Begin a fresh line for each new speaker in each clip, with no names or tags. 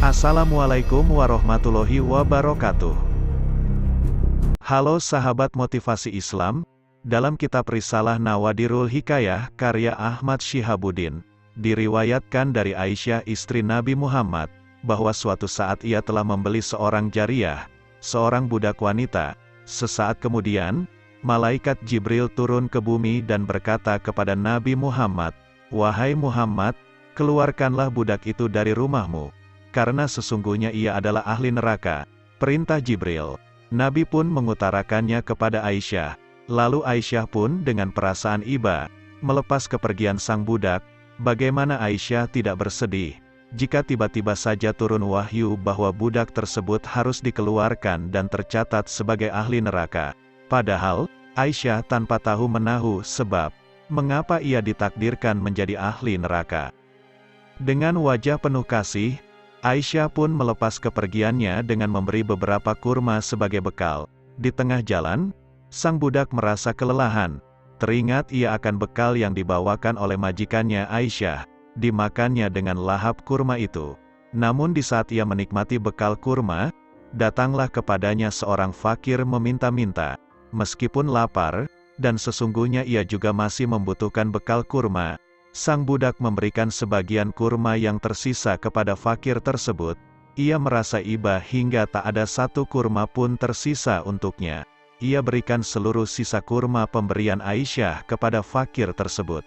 Assalamualaikum warahmatullahi wabarakatuh. Halo sahabat motivasi Islam, dalam kitab Risalah Nawadirul Hikayah karya Ahmad Syihabuddin, diriwayatkan dari Aisyah istri Nabi Muhammad, bahwa suatu saat ia telah membeli seorang jariyah, seorang budak wanita. Sesaat kemudian, malaikat Jibril turun ke bumi dan berkata kepada Nabi Muhammad, "Wahai Muhammad, keluarkanlah budak itu dari rumahmu, karena sesungguhnya ia adalah ahli neraka." Perintah Jibril. Nabi pun mengutarakannya kepada Aisyah. Lalu Aisyah pun dengan perasaan iba, melepas kepergian sang budak. Bagaimana Aisyah tidak bersedih, jika tiba-tiba saja turun wahyu bahwa budak tersebut harus dikeluarkan dan tercatat sebagai ahli neraka. Padahal, Aisyah tanpa tahu menahu sebab, mengapa ia ditakdirkan menjadi ahli neraka. Dengan wajah penuh kasih, Aisyah pun melepas kepergiannya dengan memberi beberapa kurma sebagai bekal. Di tengah jalan, sang budak merasa kelelahan. Teringat ia akan bekal yang dibawakan oleh majikannya Aisyah. Dimakannya dengan lahap kurma itu. Namun di saat ia menikmati bekal kurma, datanglah kepadanya seorang fakir meminta-minta. Meskipun lapar, dan sesungguhnya ia juga masih membutuhkan bekal kurma, sang budak memberikan sebagian kurma yang tersisa kepada fakir tersebut. Ia merasa iba hingga tak ada satu kurma pun tersisa untuknya. Ia berikan seluruh sisa kurma pemberian Aisyah kepada fakir tersebut.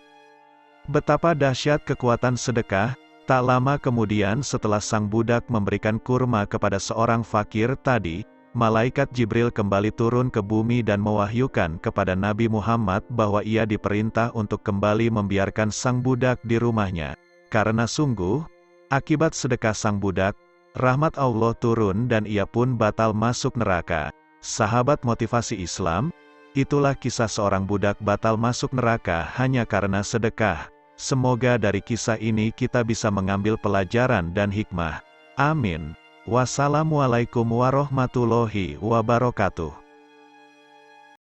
Betapa dahsyat kekuatan sedekah. Tak lama kemudian setelah sang budak memberikan kurma kepada seorang fakir tadi, malaikat Jibril kembali turun ke bumi dan mewahyukan kepada Nabi Muhammad bahwa ia diperintah untuk kembali membiarkan sang budak di rumahnya. Karena sungguh, akibat sedekah sang budak, rahmat Allah turun dan ia pun batal masuk neraka. Sahabat motivasi Islam, itulah kisah seorang budak batal masuk neraka hanya karena sedekah. Semoga dari kisah ini kita bisa mengambil pelajaran dan hikmah. Amin. Wassalamualaikum warahmatullahi wabarakatuh.